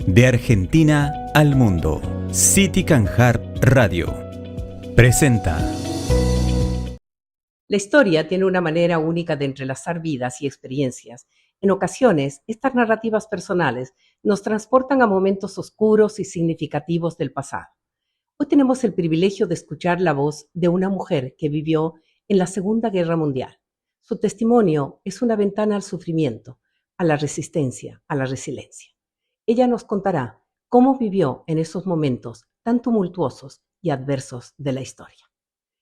De Argentina al mundo, City Can Heart Radio presenta. La historia tiene una manera única de entrelazar vidas y experiencias. En ocasiones, estas narrativas personales nos transportan a momentos oscuros y significativos del pasado. Hoy tenemos el privilegio de escuchar la voz de una mujer que vivió en la Segunda Guerra Mundial. Su testimonio es una ventana al sufrimiento, a la resistencia, a la resiliencia. Ella nos contará cómo vivió en esos momentos tan tumultuosos y adversos de la historia.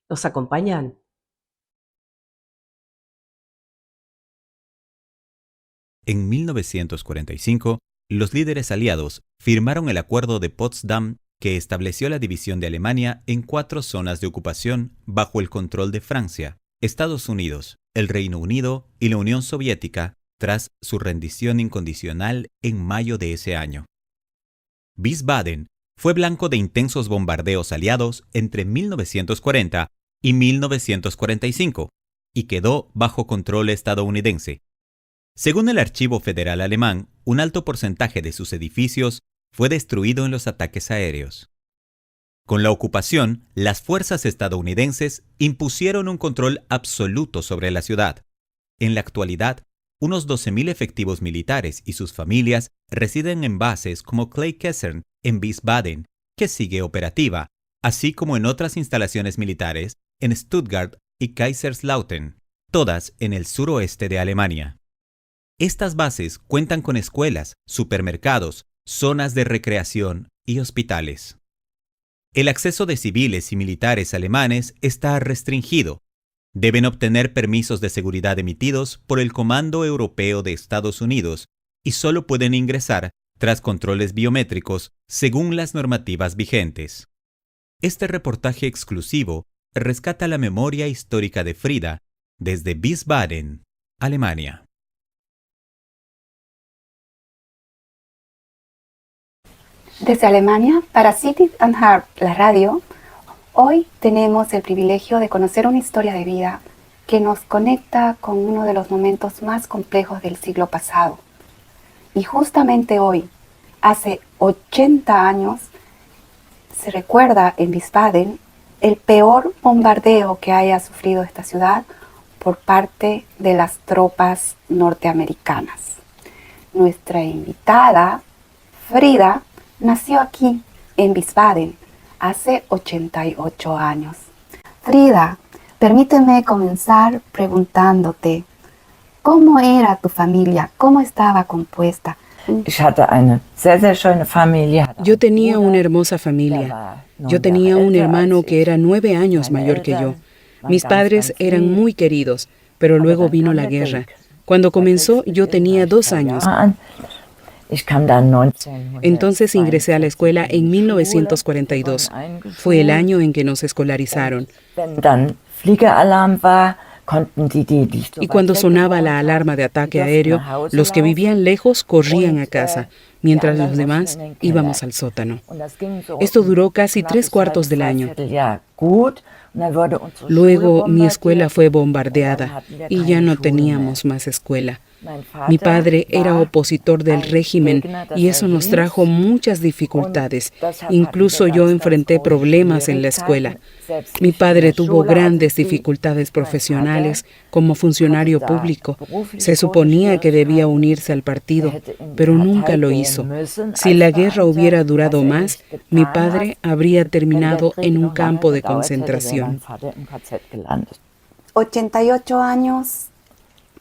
¿Nos acompañan? En 1945, los líderes aliados firmaron el Acuerdo de Potsdam que estableció la división de Alemania en 4 zonas de ocupación bajo el control de Francia, Estados Unidos, el Reino Unido y la Unión Soviética tras su rendición incondicional en mayo de ese año. Wiesbaden fue blanco de intensos bombardeos aliados entre 1940 y 1945 y quedó bajo control estadounidense. Según el Archivo Federal Alemán, un alto porcentaje de sus edificios fue destruido en los ataques aéreos. Con la ocupación, las fuerzas estadounidenses impusieron un control absoluto sobre la ciudad. En la actualidad, unos 12.000 efectivos militares y sus familias residen en bases como Clay Kaserne en Wiesbaden, que sigue operativa, así como en otras instalaciones militares en Stuttgart y Kaiserslautern, todas en el suroeste de Alemania. Estas bases cuentan con escuelas, supermercados, zonas de recreación y hospitales. El acceso de civiles y militares alemanes está restringido. Deben obtener permisos de seguridad emitidos por el Comando Europeo de Estados Unidos y solo pueden ingresar tras controles biométricos según las normativas vigentes. Este reportaje exclusivo rescata la memoria histórica de Frida desde Wiesbaden, Alemania. Desde Alemania, para City Can Heart, la radio, hoy tenemos el privilegio de conocer una historia de vida que nos conecta con uno de los momentos más complejos del siglo pasado. Y justamente hoy, hace 80 años, se recuerda en Wiesbaden el peor bombardeo que haya sufrido esta ciudad por parte de las tropas norteamericanas. Nuestra invitada, Frida, nació aquí, en Wiesbaden, hace 88 años. Frida, permíteme comenzar preguntándote, ¿cómo era tu familia? ¿Cómo estaba compuesta? Yo tenía una hermosa familia. Yo tenía un hermano que era 9 años mayor que yo. Mis padres eran muy queridos, pero luego vino la guerra. Cuando comenzó, yo tenía 2 años. Entonces ingresé a la escuela en 1942. Fue el año en que nos escolarizaron. Y cuando sonaba la alarma de ataque aéreo, los que vivían lejos corrían a casa, mientras los demás íbamos al sótano. Esto duró casi 3/4 del año. Luego mi escuela fue bombardeada y ya no teníamos más escuela. Mi padre era opositor del régimen y eso nos trajo muchas dificultades. Incluso yo enfrenté problemas en la escuela. Mi padre tuvo grandes dificultades profesionales como funcionario público. Se suponía que debía unirse al partido, pero nunca lo hizo. Si la guerra hubiera durado más, mi padre habría terminado en un campo de concentración. 88 años,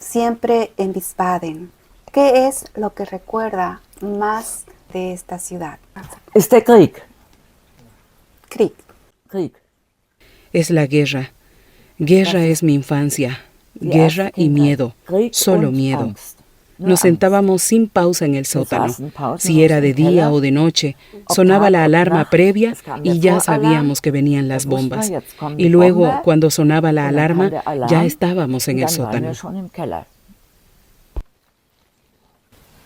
siempre en Wiesbaden. ¿Qué es lo que recuerda más de esta ciudad? Krieg. Es la guerra. Guerra es mi infancia. Guerra y miedo. Solo miedo. Nos sentábamos sin pausa en el sótano. Si era de día o de noche, sonaba la alarma previa y ya sabíamos que venían las bombas. Y luego, cuando sonaba la alarma, ya estábamos en el sótano.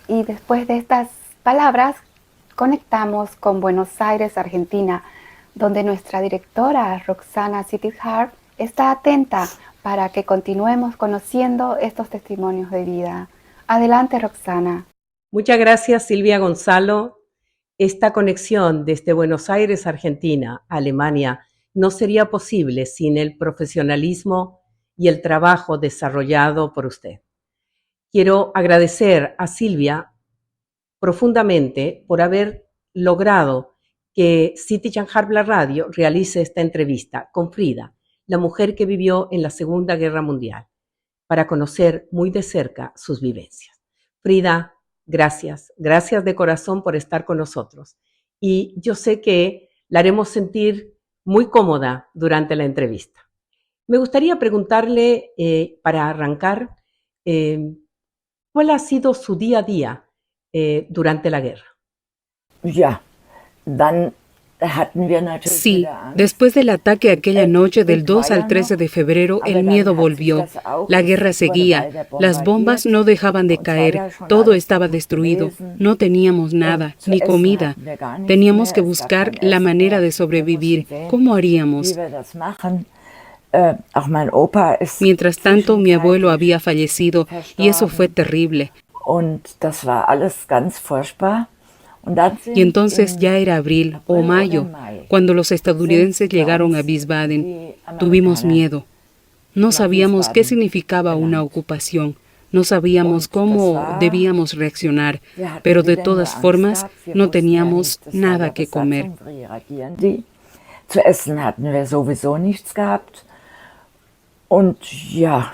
Y después de estas palabras, conectamos con Buenos Aires, Argentina, donde nuestra directora, Roxana City-Hart, está atenta para que continuemos conociendo estos testimonios de vida. Adelante, Roxana. Muchas gracias, Silvia Gonzalo. Esta conexión desde Buenos Aires, Argentina, a Alemania, no sería posible sin el profesionalismo y el trabajo desarrollado por usted. Quiero agradecer a Silvia profundamente por haber logrado que City and Harp la radio realice esta entrevista con Frida, la mujer que vivió en la Segunda Guerra Mundial, para conocer muy de cerca sus vivencias. Frida, gracias de corazón por estar con nosotros. Y yo sé que la haremos sentir muy cómoda durante la entrevista. Me gustaría preguntarle, para arrancar, ¿cuál ha sido su día a día durante la guerra? Sí, después del ataque aquella noche del 2 al 13 de febrero, el miedo volvió. La guerra seguía, las bombas no dejaban de caer, todo estaba destruido, no teníamos nada, ni comida. Teníamos que buscar la manera de sobrevivir. ¿Cómo haríamos? Mientras tanto, mi abuelo había fallecido y eso fue terrible. Y entonces ya era abril o mayo, cuando los estadounidenses llegaron a Wiesbaden. Tuvimos miedo. No sabíamos qué significaba una ocupación. No sabíamos cómo debíamos reaccionar, pero de todas formas no teníamos nada que comer.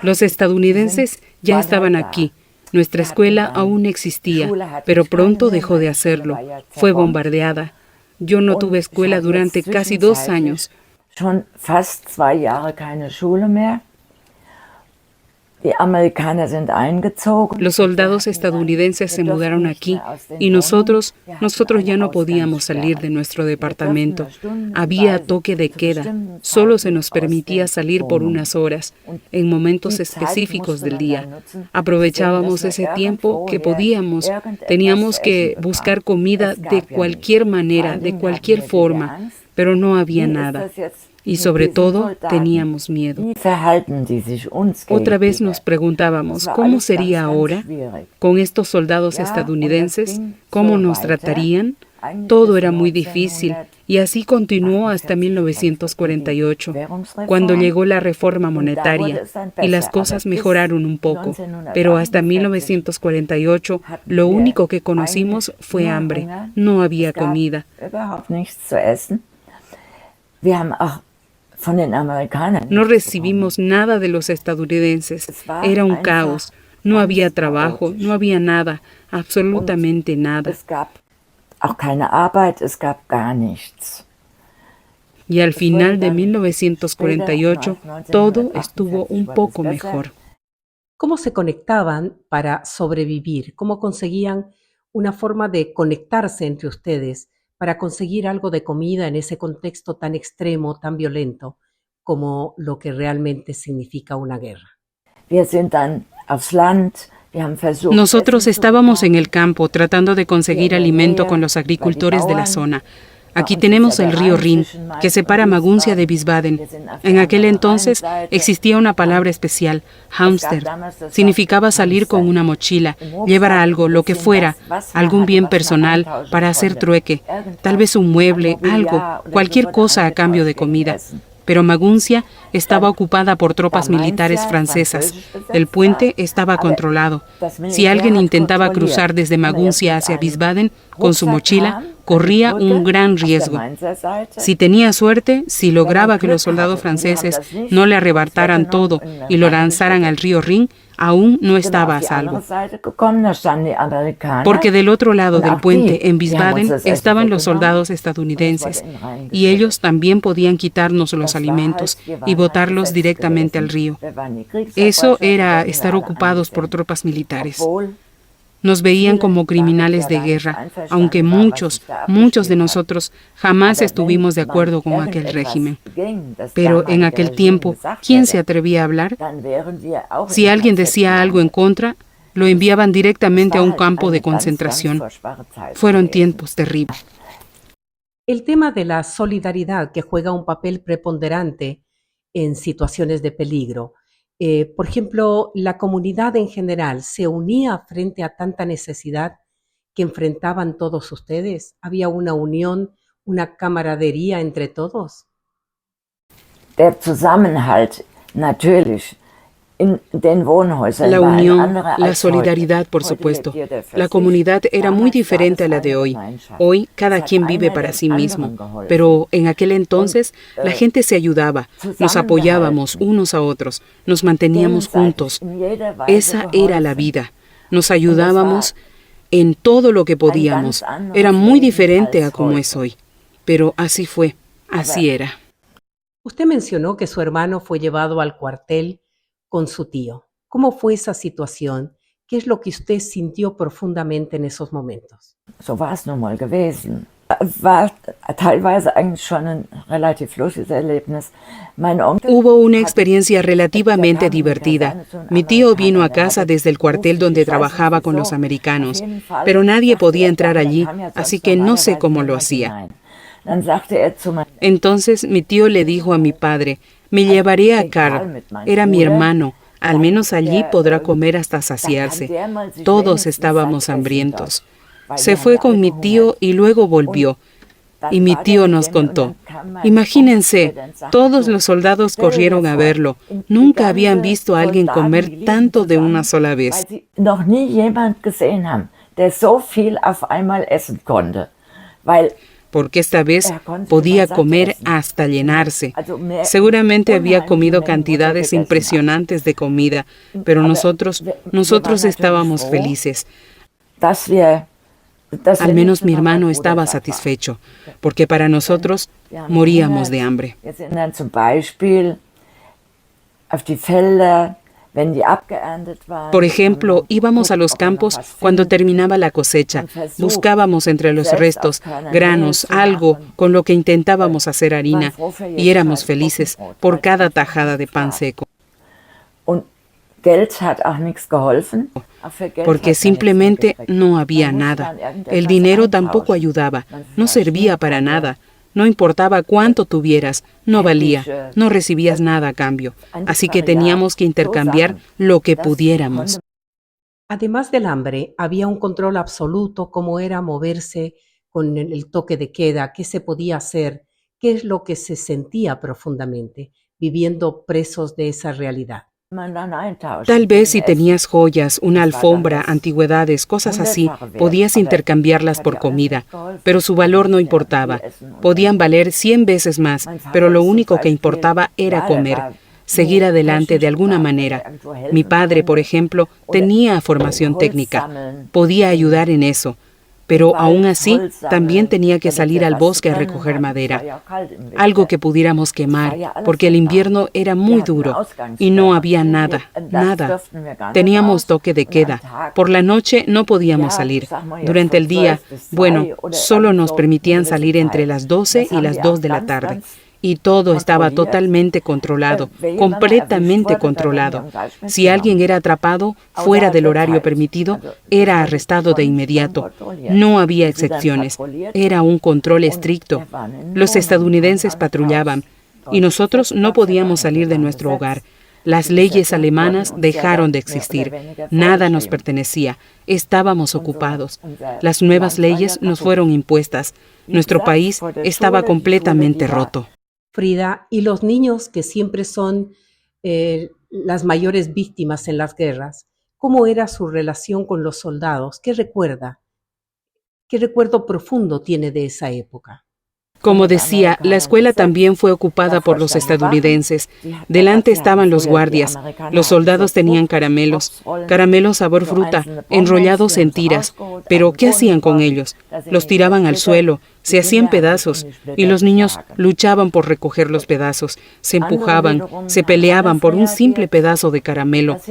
Los estadounidenses ya estaban aquí. Nuestra escuela aún existía, pero pronto dejó de hacerlo. Fue bombardeada. Yo no tuve escuela durante casi 2 años. Los soldados estadounidenses se mudaron aquí y nosotros ya no podíamos salir de nuestro departamento. Había toque de queda. Solo se nos permitía salir por unas horas, en momentos específicos del día. Aprovechábamos ese tiempo que podíamos. Teníamos que buscar comida de cualquier manera, de cualquier forma, pero no había nada. Y sobre todo, teníamos miedo. Otra vez nos preguntábamos, ¿cómo sería ahora? Con estos soldados estadounidenses, ¿cómo nos tratarían? Todo era muy difícil y así continuó hasta 1948, cuando llegó la reforma monetaria y las cosas mejoraron un poco. Pero hasta 1948, lo único que conocimos fue hambre. No había comida. No recibimos nada de los estadounidenses. Era un caos. No había trabajo, no había nada, absolutamente nada. Y al final de 1948, todo estuvo un poco mejor. ¿Cómo se conectaban para sobrevivir? ¿Cómo conseguían una forma de conectarse entre ustedes para conseguir algo de comida en ese contexto tan extremo, tan violento, como lo que realmente significa una guerra? Nosotros estábamos en el campo tratando de conseguir alimento con los agricultores de la zona. Aquí tenemos el río Rin, que separa Maguncia de Wiesbaden. En aquel entonces existía una palabra especial, Hamster. Significaba salir con una mochila, llevar algo, lo que fuera, algún bien personal para hacer trueque, tal vez un mueble, algo, cualquier cosa a cambio de comida. Pero Maguncia estaba ocupada por tropas militares francesas. El puente estaba controlado. Si alguien intentaba cruzar desde Maguncia hacia Wiesbaden con su mochila, corría un gran riesgo. Si tenía suerte, si lograba que los soldados franceses no le arrebataran todo y lo lanzaran al río Rin, aún no estaba a salvo. Porque del otro lado del puente, en Wiesbaden, estaban los soldados estadounidenses y ellos también podían quitarnos los alimentos y botarlos directamente al río. Eso era estar ocupados por tropas militares. Nos veían como criminales de guerra, aunque muchos de nosotros jamás estuvimos de acuerdo con aquel régimen. Pero en aquel tiempo, ¿quién se atrevía a hablar? Si alguien decía algo en contra, lo enviaban directamente a un campo de concentración. Fueron tiempos terribles. El tema de la solidaridad, que juega un papel preponderante en situaciones de peligro. Por ejemplo, la comunidad en general se unía frente a tanta necesidad que enfrentaban todos ustedes? ¿Había una unión, una camaradería entre todos? Der Zusammenhalt, natürlich. In den Wohnhäusern La war ein unión, anderer la als heute. solidaridad, por Heute supuesto. lebt jeder für La sich. comunidad era muy Damals war diferente a es la de eine hoy. Gemeinschaft. Hoy cada Es hat quien vive einer para dem sí mismo, anderen geholfen. pero en aquel entonces Und, la gente se ayudaba, nos apoyábamos unos a otros, nos manteníamos juntos. gegenseitig in jeder Weise Esa era la geholfen. vida. Nos ayudábamos en todo lo que podíamos. Era muy diferente a como es hoy, pero así fue, así era. Usted mencionó que su hermano fue llevado al cuartel con su tío. ¿Cómo fue esa situación? ¿Qué es lo que usted sintió profundamente en esos momentos? So war es nun mal gewesen. War teilweise eigentlich schon ein relativ lustiges Erlebnis. Mein Onkel Hubo una experiencia relativamente divertida. Mi tío vino a casa desde el cuartel donde trabajaba con los americanos, pero nadie podía entrar allí, así que no sé cómo lo hacía. Dann sagte er zu meinem Entonces mi tío le dijo a mi padre, me llevaré a Carl, era mi hermano, al menos allí podrá comer hasta saciarse. Todos estábamos hambrientos. Se fue con mi tío y luego volvió. Y mi tío nos contó, imagínense, todos los soldados corrieron a verlo. Nunca habían visto a alguien comer tanto de una sola vez. weil sie noch nie jemand gesehen haben, der so viel auf einmal essen konnte. Weil Porque esta vez podía comer hasta llenarse. Seguramente había comido cantidades impresionantes de comida, pero nosotros estábamos felices. dass wir Al menos mi hermano estaba satisfecho, porque para nosotros moríamos de hambre. Wir sind dann zum Beispiel auf die Felder, wenn die abgeerntet waren. Por ejemplo, íbamos a los campos cuando terminaba la cosecha. Buscábamos entre los restos, granos, algo con lo que intentábamos hacer harina, y éramos felices por cada tajada de pan seco. Und Geld hat auch nichts geholfen. Auch für Geld Porque hat man simplemente nichts mehr gekriegt. no había Man musste nada. dann irgendetwas El dinero tampoco eintauschen. ayudaba, Man no servía para nada. No importaba cuánto tuvieras, no valía, no recibías nada a cambio. Así que teníamos que intercambiar lo que pudiéramos. Además del hambre, había un control absoluto, cómo era moverse con el toque de queda, qué se podía hacer, qué es lo que se sentía profundamente, viviendo presos de esa realidad. Man dann eintauschen. Tal vez si Es- tenías joyas, una alfombra, antigüedades, cosas así, podías intercambiarlas por comida, pero su valor no importaba. Podían valer 100 veces más, pero lo único que importaba era comer, seguir adelante de alguna manera. Mi padre, por ejemplo, tenía formación técnica, podía ayudar en eso, pero aún así también tenía que salir al bosque a recoger madera, algo que pudiéramos quemar, porque el invierno era muy duro y no había nada, nada. Teníamos toque de queda. Por la noche no podíamos salir. Durante el día, bueno, solo nos permitían salir entre las 12 y las 2 de la tarde. Y todo estaba totalmente controlado, completamente controlado. Si alguien era atrapado fuera del horario permitido, era arrestado de inmediato. No había excepciones. Era un control estricto. Los estadounidenses patrullaban y nosotros no podíamos salir de nuestro hogar. Las leyes alemanas dejaron de existir. Nada nos pertenecía. Estábamos ocupados. Las nuevas leyes nos fueron impuestas. Nuestro país estaba completamente roto. Frida, y los niños que siempre son las mayores víctimas en las guerras, ¿cómo era su relación con los soldados? ¿Qué recuerda? ¿Qué recuerdo profundo tiene de esa época? Como decía, la escuela también fue ocupada por los estadounidenses. Delante estaban los guardias. Los soldados tenían caramelos sabor fruta, enrollados en tiras. Pero, ¿qué hacían con ellos? Los tiraban al suelo, se hacían pedazos, y los niños luchaban por recoger los pedazos. Se empujaban, se peleaban por un simple pedazo de caramelo.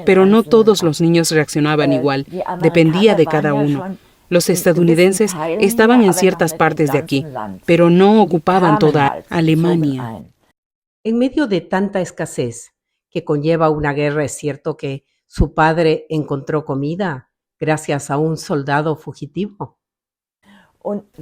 Pero no todos los niños reaccionaban igual, dependía de cada uno. Los estadounidenses estaban en ciertas partes de aquí, pero no ocupaban toda Alemania. En medio de tanta escasez que conlleva una guerra, ¿es cierto que su padre encontró comida gracias a un soldado fugitivo?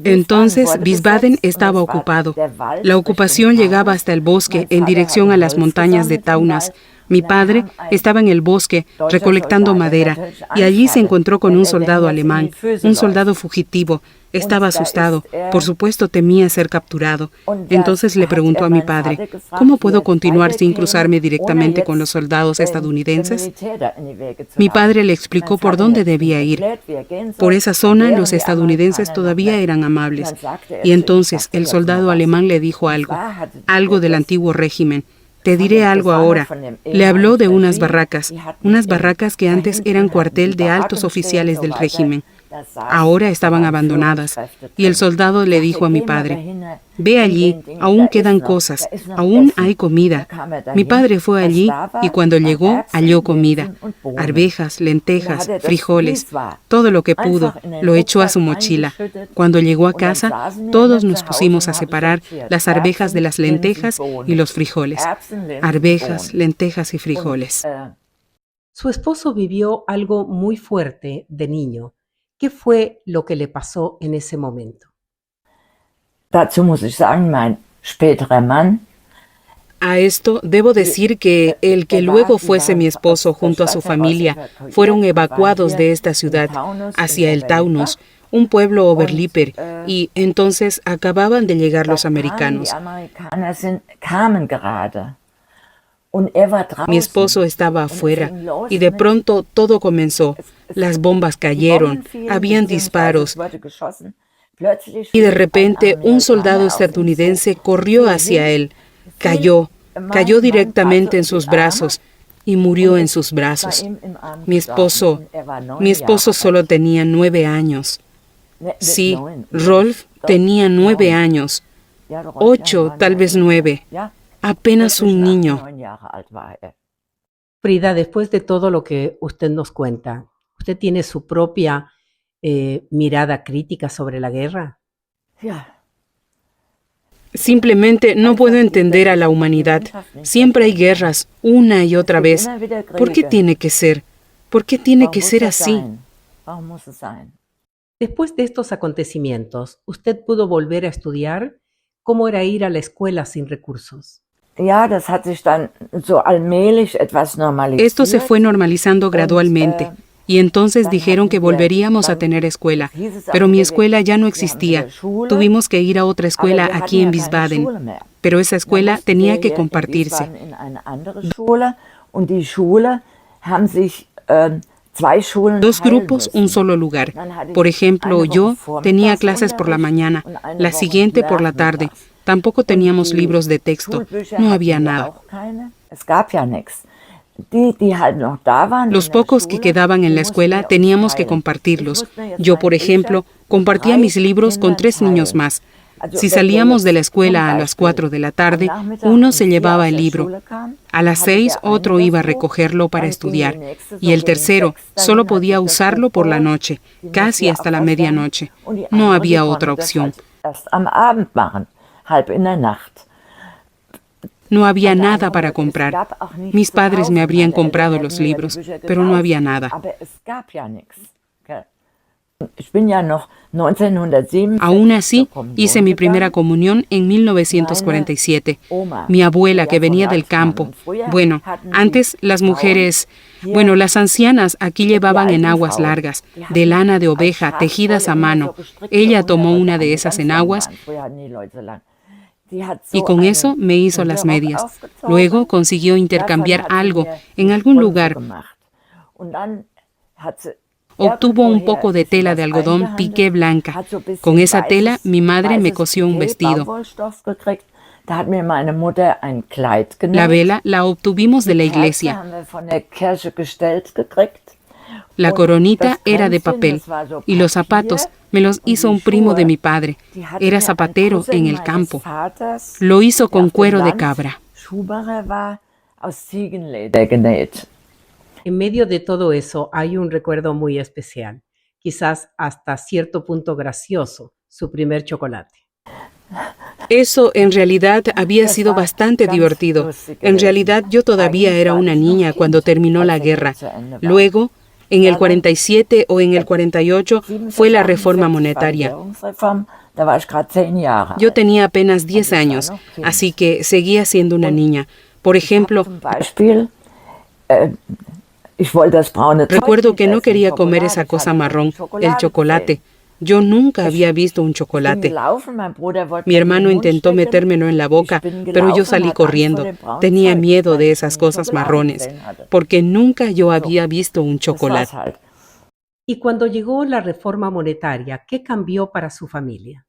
Entonces Wiesbaden estaba ocupado. La ocupación llegaba hasta el bosque en dirección a las montañas de Kaunas. Mi padre estaba en el bosque recolectando madera y allí se encontró con un soldado alemán, un soldado fugitivo. Estaba asustado. Por supuesto, temía ser capturado. Entonces le preguntó a mi padre, ¿cómo puedo continuar sin cruzarme directamente con los soldados estadounidenses? Mi padre le explicó por dónde debía ir. Por esa zona, los estadounidenses todavía eran amables. Y entonces el soldado alemán le dijo algo del antiguo régimen. Te diré algo ahora. Le habló de unas barracas que antes eran cuartel de altos oficiales del régimen. Ahora estaban abandonadas. Y el soldado le dijo a mi padre, ve allí, aún quedan cosas, aún hay comida. Mi padre fue allí y cuando llegó halló comida, arvejas, lentejas, frijoles, todo lo que pudo, lo echó a su mochila. Cuando llegó a casa, todos nos pusimos a separar las arvejas de las lentejas y los frijoles. Arvejas, lentejas y frijoles. Su esposo vivió algo muy fuerte de niño. ¿Qué fue lo que le pasó en ese momento? Dazu muss ich sagen, mein späterer Mann. A esto debo decir que el que luego fuese mi esposo junto a su familia fueron evacuados de esta ciudad hacia el Taunus, un pueblo Oberlippe, y entonces acababan de llegar los americanos. Mi esposo estaba afuera y de pronto todo comenzó. Las bombas cayeron, habían disparos y de repente un soldado estadounidense corrió hacia él, cayó directamente en sus brazos y murió en sus brazos. Mi esposo solo tenía 9 años. Sí, Rolf tenía 9 años, 8, tal vez 9. Apenas un niño. Frida, después de todo lo que usted nos cuenta, ¿usted tiene su propia mirada crítica sobre la guerra? Simplemente no puedo entender a la humanidad. Siempre hay guerras, una y otra vez. ¿Por qué tiene que ser? ¿Por qué tiene que ser así? Después de estos acontecimientos, ¿usted pudo volver a estudiar? ¿Cómo era ir a la escuela sin recursos? Esto se fue normalizando gradualmente y entonces dijeron que volveríamos a tener escuela, pero mi escuela ya no existía. Tuvimos que ir a otra escuela aquí en Wiesbaden, pero esa escuela tenía que compartirse. Dos grupos, un solo lugar. Por ejemplo, yo tenía clases por la mañana, la siguiente por la tarde. Tampoco teníamos libros de texto, no había nada. Los pocos que quedaban en la escuela teníamos que compartirlos. Yo, por ejemplo, compartía mis libros con 3 niños más. Si salíamos de la escuela a las 4 de la tarde, uno se llevaba el libro. A las 6 otro iba a recogerlo para estudiar. Y el tercero solo podía usarlo por la noche, casi hasta la medianoche. No había otra opción. No había nada para comprar. Mis padres me habrían comprado los libros, pero no había nada. Aún así, hice mi primera comunión en 1947. Mi abuela, que venía del campo. Bueno, antes las mujeres, las ancianas aquí llevaban enaguas largas, de lana de oveja, tejidas a mano. Ella tomó una de esas enaguas y con eso me hizo las medias. Luego consiguió intercambiar algo en algún lugar. Obtuvo un poco de tela de algodón piqué blanca. Con esa tela mi madre me cosió un vestido. La vela la obtuvimos de la iglesia. La coronita era de papel y los zapatos me los hizo un primo de mi padre. Era zapatero en el campo. Lo hizo con cuero de cabra. En medio de todo eso hay un recuerdo muy especial, quizás hasta cierto punto gracioso, su primer chocolate. Eso en realidad había sido bastante divertido. En realidad yo todavía era una niña cuando terminó la guerra. Luego En el 47 o en el 48 fue la reforma monetaria. Yo tenía apenas 10 años, así que seguía siendo una niña. Por ejemplo, recuerdo que no quería comer esa cosa marrón, el chocolate. Yo nunca había visto un chocolate. Mi hermano intentó metérmelo en la boca, pero yo salí corriendo. Tenía miedo de esas cosas marrones, porque nunca yo había visto un chocolate. Y cuando llegó la reforma monetaria, ¿qué cambió para su familia?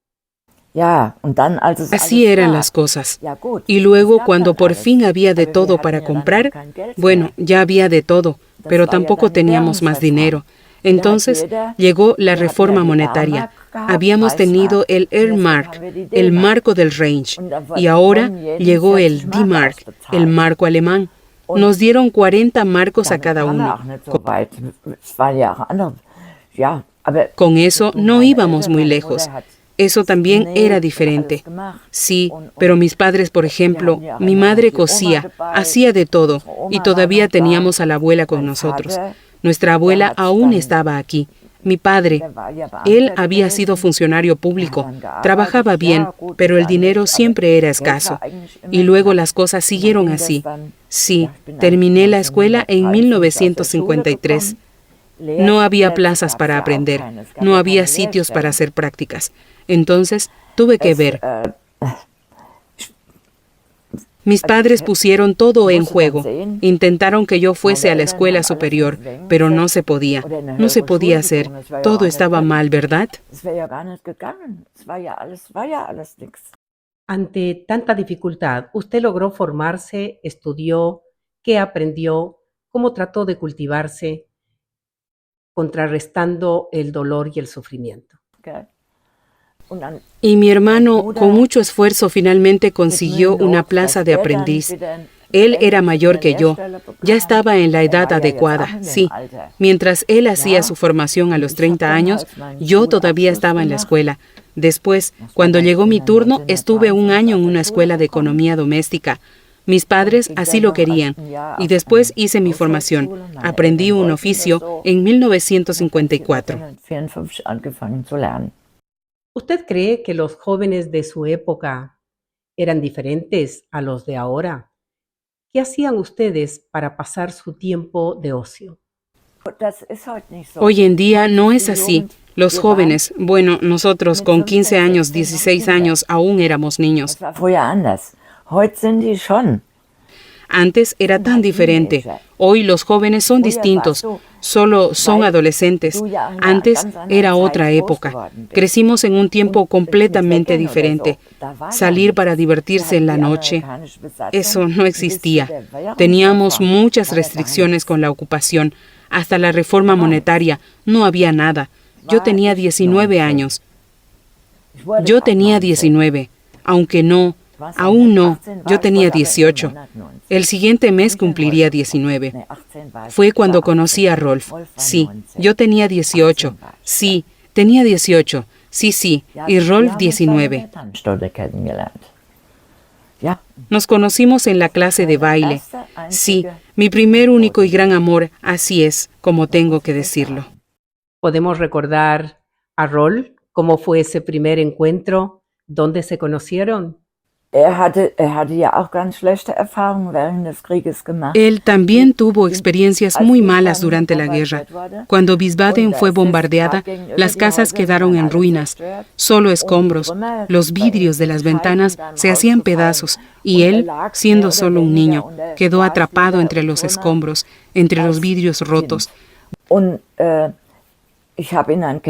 Así eran las cosas. Y luego, cuando por fin había de todo para comprar, bueno, ya había de todo, pero tampoco teníamos más dinero. Entonces llegó la reforma monetaria. Habíamos tenido el R-Mark, el marco del Reich, y ahora llegó el D-Mark, el marco alemán. Nos dieron 40 marcos a cada uno. Con eso no íbamos muy lejos. Eso también era diferente. Sí, pero mis padres, por ejemplo, mi madre cosía, hacía de todo, y todavía teníamos a la abuela con nosotros. Nuestra abuela aún estaba aquí. Mi padre, él había sido funcionario público, trabajaba bien, pero el dinero siempre era escaso. Y luego las cosas siguieron así. Sí, terminé la escuela en 1953. No había plazas para aprender, no había sitios para hacer prácticas. Entonces, tuve que ver. Mis padres pusieron todo en juego. Intentaron que yo fuese a la escuela superior, pero no se podía. No se podía hacer. Todo estaba mal, ¿verdad? Ante tanta dificultad, ¿usted logró formarse, estudió, qué aprendió, cómo trató de cultivarse, contrarrestando el dolor y el sufrimiento? Y mi hermano, con mucho esfuerzo, finalmente consiguió una plaza de aprendiz. Él era mayor que yo, ya estaba en la edad adecuada, sí. Mientras él hacía su formación a los 30 años, yo todavía estaba en la escuela. Después, cuando llegó mi turno, estuve un año en una escuela de economía doméstica. Mis padres así lo querían. Y después hice mi formación. Aprendí un oficio en 1954. ¿Usted cree que los jóvenes de su época eran diferentes a los de ahora? ¿Qué hacían ustedes para pasar su tiempo de ocio? Hoy en día no es así. Los jóvenes, bueno, nosotros con 15 años, 16 años, aún éramos niños. Antes era tan diferente. Hoy los jóvenes son distintos, solo son adolescentes. Antes era otra época. Crecimos en un tiempo completamente diferente. Salir para divertirse en la noche, eso no existía. Teníamos muchas restricciones con la ocupación. Hasta la reforma monetaria no había nada. Yo tenía 19 años. Yo tenía 19, aunque no. Aún no, yo tenía 18. El siguiente mes cumpliría 19. Fue cuando conocí a Rolf. Sí, yo tenía 18. Sí, tenía 18. Sí, y Rolf 19. Nos conocimos en la clase de baile. Sí, mi primer, único y gran amor, así es, como tengo que decirlo. ¿Podemos recordar a Rolf? ¿Cómo fue ese primer encuentro? ¿Dónde se conocieron? Él también tuvo experiencias muy malas durante la guerra. Cuando Wiesbaden fue bombardeada, las casas quedaron en ruinas, solo escombros. Los vidrios de las ventanas se hacían pedazos y él, siendo solo un niño, quedó atrapado entre los escombros, entre los vidrios rotos.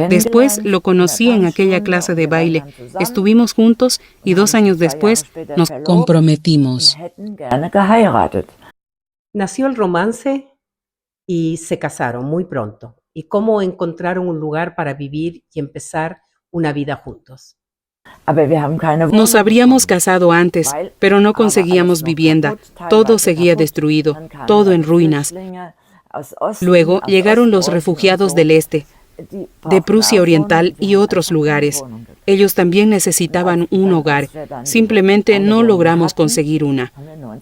Después lo conocí en aquella clase de baile. Estuvimos juntos y 2 años después nos comprometimos. Nació el romance y se casaron muy pronto. ¿Y cómo encontraron un lugar para vivir y empezar una vida juntos? Nos habríamos casado antes, pero no conseguíamos vivienda. Todo seguía destruido, todo en ruinas. Luego llegaron los refugiados del este, de Prusia Oriental y otros lugares. Ellos también necesitaban un hogar. Simplemente no logramos conseguir una.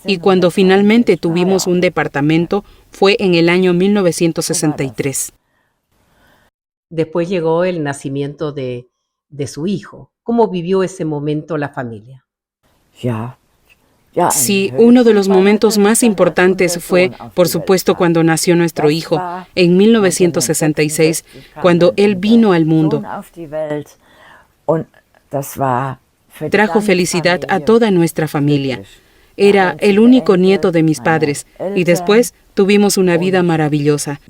Y cuando finalmente tuvimos un departamento, fue en el año 1963. Después llegó el nacimiento de su hijo. ¿Cómo vivió ese momento la familia? Sí, uno de los momentos más importantes fue, por supuesto, cuando nació nuestro hijo, en 1966, cuando él vino al mundo. Trajo felicidad a toda nuestra familia. Era el único nieto de mis padres y después tuvimos una vida maravillosa.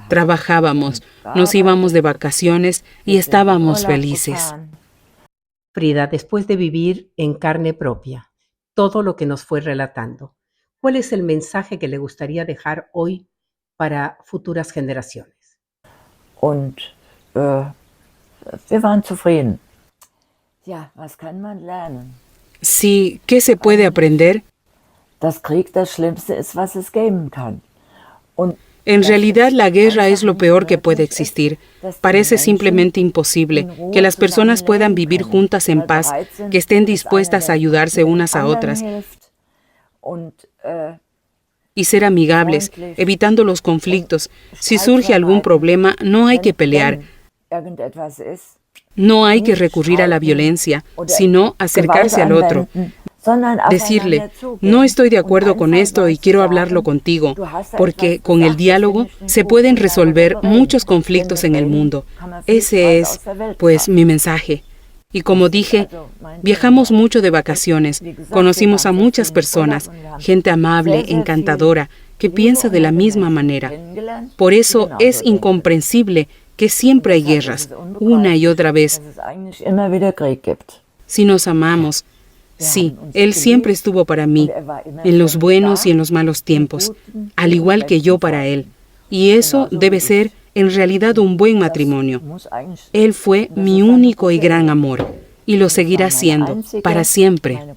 Trabajábamos, nos íbamos de vacaciones y estábamos felices. Frida, después de vivir en carne propia todo lo que nos fue relatando, ¿cuál es el mensaje que le gustaría dejar hoy para futuras generaciones? Wir waren zufrieden. Ja, was kann man lernen? Sí, ¿qué se puede aprender? Dass Krieg das Schlimmste ist, was es geben kann. En realidad, la guerra es lo peor que puede existir. Parece simplemente imposible que las personas puedan vivir juntas en paz, que estén dispuestas a ayudarse unas a otras y ser amigables, evitando los conflictos. Si surge algún problema, no hay que pelear. No hay que recurrir a la violencia, sino acercarse al otro. Decirle, no estoy de acuerdo con esto y quiero hablarlo contigo, porque con el diálogo se pueden resolver muchos conflictos en el mundo. Ese es, pues, mi mensaje. Y como dije, viajamos mucho de vacaciones, conocimos a muchas personas, gente amable, encantadora, que piensa de la misma manera. Por eso es incomprensible que siempre hay guerras, una y otra vez. Si nos amamos, sí, Él siempre estuvo para mí, en los buenos y en los malos tiempos, al igual que yo para Él. Y eso debe ser, en realidad, un buen matrimonio. Él fue mi único y gran amor, y lo seguirá siendo, para siempre.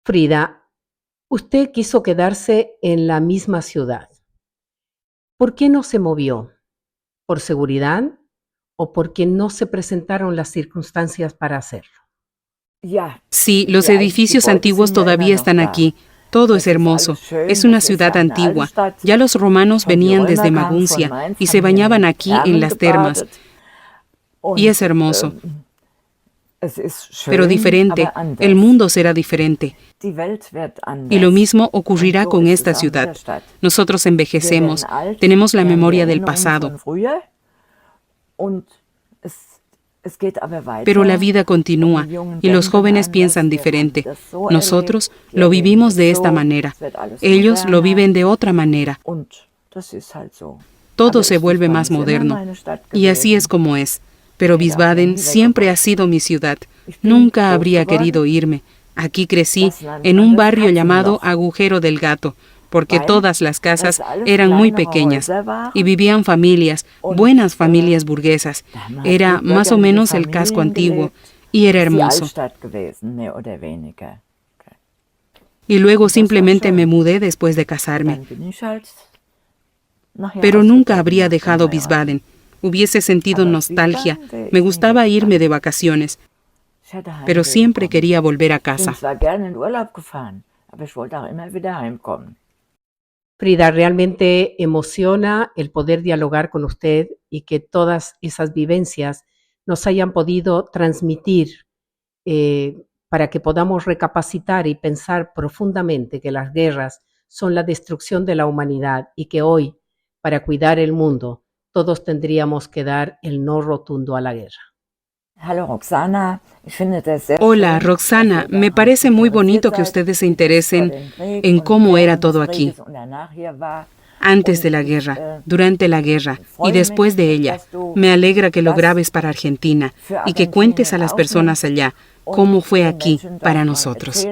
Frida, usted quiso quedarse en la misma ciudad. ¿Por qué no se movió? ¿Por seguridad o porque no se presentaron las circunstancias para hacerlo? Sí, los edificios antiguos todavía están aquí. Todo es hermoso. Es una ciudad antigua. Ya los romanos venían desde Maguncia y se bañaban aquí en las termas. Y es hermoso. Pero diferente. El mundo será diferente. Y lo mismo ocurrirá con esta ciudad. Nosotros envejecemos, tenemos la memoria del pasado. Pero la vida continúa y los jóvenes piensan diferente. Nosotros lo vivimos de esta manera. Ellos lo viven de otra manera. Todo se vuelve más moderno. Y así es como es. Pero Wiesbaden siempre ha sido mi ciudad. Nunca habría querido irme. Aquí crecí en un barrio llamado Agujero del Gato, porque todas las casas eran muy pequeñas y vivían familias, buenas familias burguesas. Era más o menos el casco antiguo y era hermoso. Y luego simplemente me mudé después de casarme. Pero nunca habría dejado Wiesbaden. Hubiese sentido nostalgia. Me gustaba irme de vacaciones, pero siempre quería volver a casa. Frida, realmente emociona el poder dialogar con usted y que todas esas vivencias nos hayan podido transmitir para que podamos recapacitar y pensar profundamente que las guerras son la destrucción de la humanidad y que hoy, para cuidar el mundo, todos tendríamos que dar el no rotundo a la guerra. Hola, Roxana. Me parece muy bonito que ustedes se interesen en cómo era todo aquí. Antes de la guerra, durante la guerra y después de ella. Me alegra que lo grabes para Argentina y que cuentes a las personas allá cómo fue aquí para nosotros.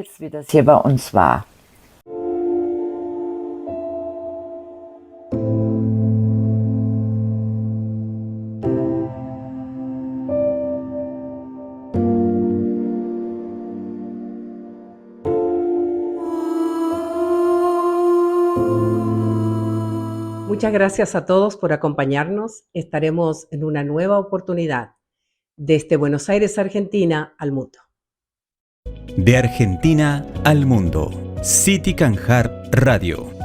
Muchas gracias a todos por acompañarnos. Estaremos en una nueva oportunidad desde Buenos Aires, Argentina, al mundo. De Argentina al mundo. City Can Heart Radio.